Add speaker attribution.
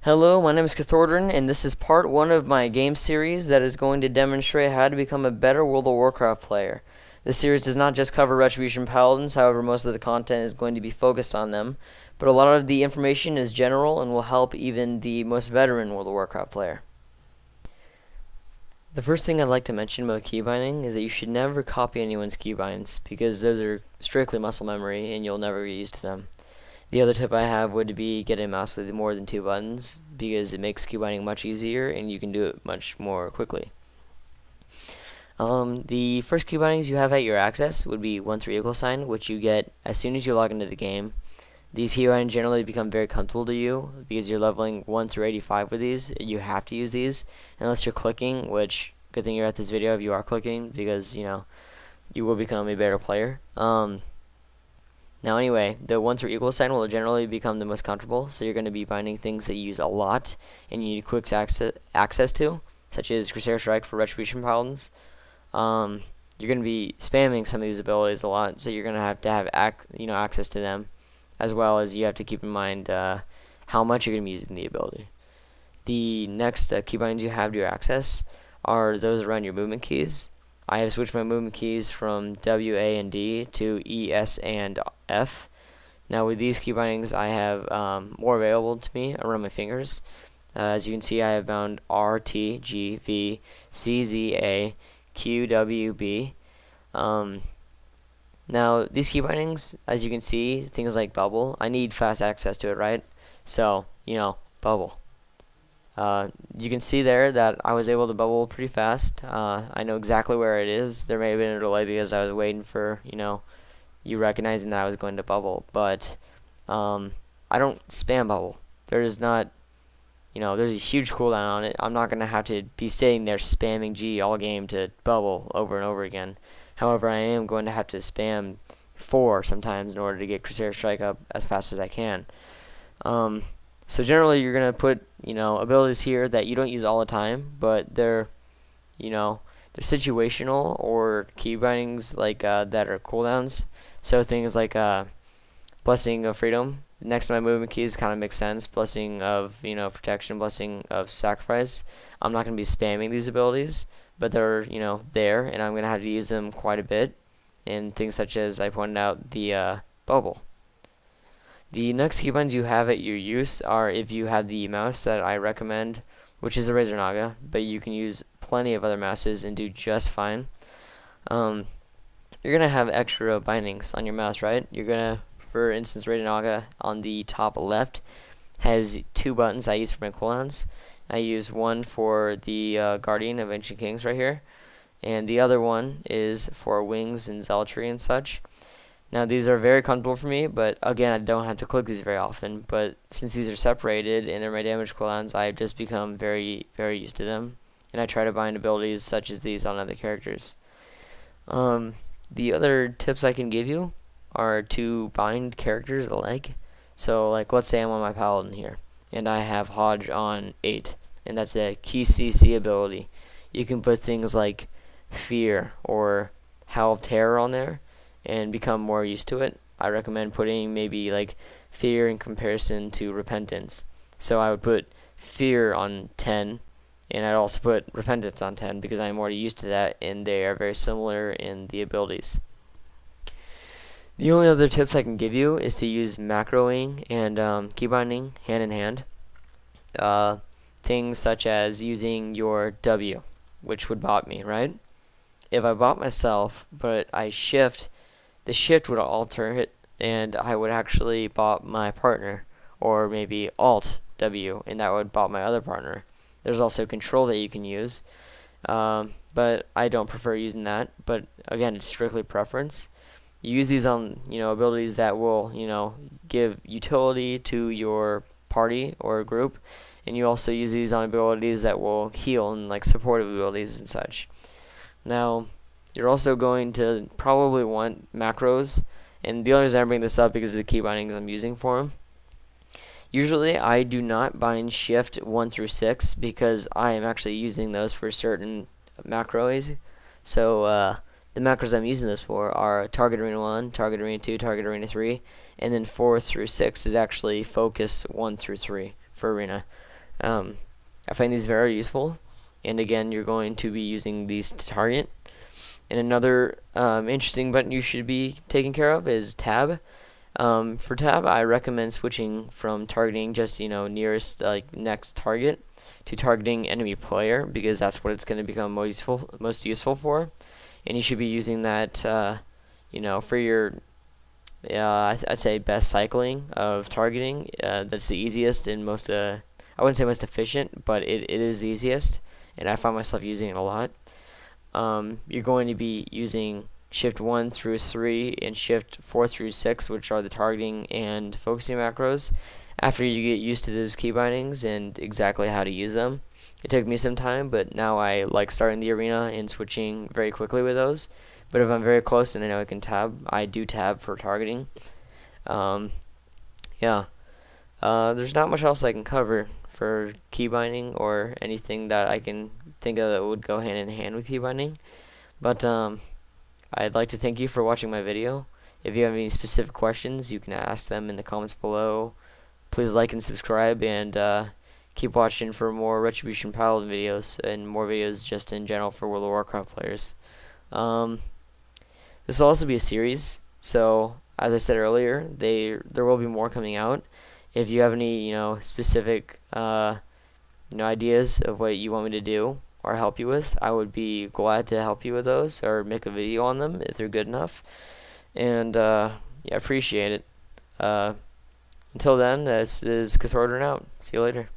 Speaker 1: Hello, my name is Cathordran, and this is part 1 of my game series that is going to demonstrate how to become a better World of Warcraft player. This series does not just cover Retribution Paladins, however most of the content is going to be focused on them, but a lot of the information is general and will help even the most veteran World of Warcraft player. The first thing I'd like to mention about keybinding is that you should never copy anyone's keybinds, because those are strictly muscle memory and you'll never get used to them. The other tip I have would be get a mouse with more than 2 buttons, because it makes keybinding much easier and you can do it much more quickly. The first keybindings you have at your access would be 1-3 =, which you get as soon as you log into the game. These keybinds generally become very comfortable to you because you're leveling 1 through 85 with these. You have to use these unless you're clicking, which good thing you're at this video if you are clicking, because you will become a better player. Now anyway, the 1-3 = will generally become the most comfortable, so you're going to be binding things that you use a lot and you need quick access to, such as Crusader Strike for Retribution Paladins. You're going to be spamming some of these abilities a lot, so you're going to have access to them, as well as you have to keep in mind how much you're going to be using the ability. The next keybinds you have to your access are those around your movement keys. I have switched my movement keys from W, A, and D to E, S, and F. Now with these key bindings I have more available to me around my fingers. As you can see, I have bound R, T, G, V, C, Z, A, Q, W, B. Now these key bindings, as you can see, things like bubble, I need fast access to it, right? So, bubble. You can see there that I was able to bubble pretty fast. I know exactly where it is. There may have been a delay because I was waiting for, you recognizing that I was going to bubble. But I don't spam bubble. There's not, there's a huge cooldown on it. I'm not going to have to be sitting there spamming G all game to bubble over and over again. However, I am going to have to spam 4 sometimes in order to get Crusader Strike up as fast as I can. So generally you're going to put, abilities here that you don't use all the time, but they're situational, or key bindings like that are cooldowns. So things like Blessing of Freedom next to my movement keys kind of makes sense. Blessing of Protection, Blessing of Sacrifice. I'm not going to be spamming these abilities, but they're there, and I'm going to have to use them quite a bit. And things such as I pointed out, the bubble. The next keybinds you have at your use are if you have the mouse that I recommend, which is a Razer Naga, but you can use plenty of other mouses and do just fine. You're going to have extra bindings on your mouse, right? You're going to, for instance, Razer Naga on the top left has 2 buttons I use for my cooldowns. I use one for the Guardian of Ancient Kings right here, and the other one is for Wings and Zealotry and such. Now these are very comfortable for me, but again I don't have to click these very often, but since these are separated and they're my damage cooldowns, I've just become very, very used to them, and I try to bind abilities such as these on other characters. The other tips I can give you are to bind characters alike. So like, let's say I'm on my Paladin here, and I have Hodge on 8, and that's a key CC ability. You can put things like Fear or Howl of Terror on there and become more used to it. I recommend putting maybe like Fear in comparison to Repentance. So I would put Fear on 10, and I'd also put Repentance on 10 because I'm already used to that, and they are very similar in the abilities. The only other tips I can give you is to use macroing and keybinding hand in hand. Things such as using your W, which would bot me, right? If I bot myself, but I shift, the shift would alter it, and I would actually bot my partner, or maybe Alt W, and that would bot my other partner. There's also control that you can use, but I don't prefer using that. But again, it's strictly preference. You use these on abilities that will give utility to your party or group, and you also use these on abilities that will heal and like supportive abilities and such. Now, you're also going to probably want macros, and the only reason I bring this up because of the key bindings I'm using for them. Usually, I do not bind shift 1 through 6 because I am actually using those for certain macros. So, the macros I'm using this for are Target Arena 1, Target Arena 2, Target Arena 3, and then 4 through 6 is actually Focus 1 through 3 for Arena. I find these very useful, and again, you're going to be using these to target. And another interesting button you should be taking care of is tab. For tab, I recommend switching from targeting just nearest next target to targeting enemy player, because that's what it's going to become most useful for. And you should be using that for your I'd say best cycling of targeting. That's the easiest and most I wouldn't say most efficient, but it is the easiest, and I find myself using it a lot. You're going to be using Shift 1 through 3 and Shift 4 through 6, which are the targeting and focusing macros. After you get used to those key bindings and exactly how to use them, it took me some time, but now I like starting the arena and switching very quickly with those. But if I'm very close and I know I can tab, I do tab for targeting. Yeah, there's not much else I can cover for key binding or anything that I can think of that would go hand in hand with key binding. But I'd like to thank you for watching my video. If you have any specific questions, you can ask them in the comments below. Please like and subscribe, and keep watching for more Retribution Pilot videos and more videos just in general for World of Warcraft players. This will also be a series, so as I said earlier, there will be more coming out. If you have any specific ideas of what you want me to do or help you with, I would be glad to help you with those or make a video on them if they're good enough. And yeah, I appreciate it. Until then, this is Cathrodon out. See you later.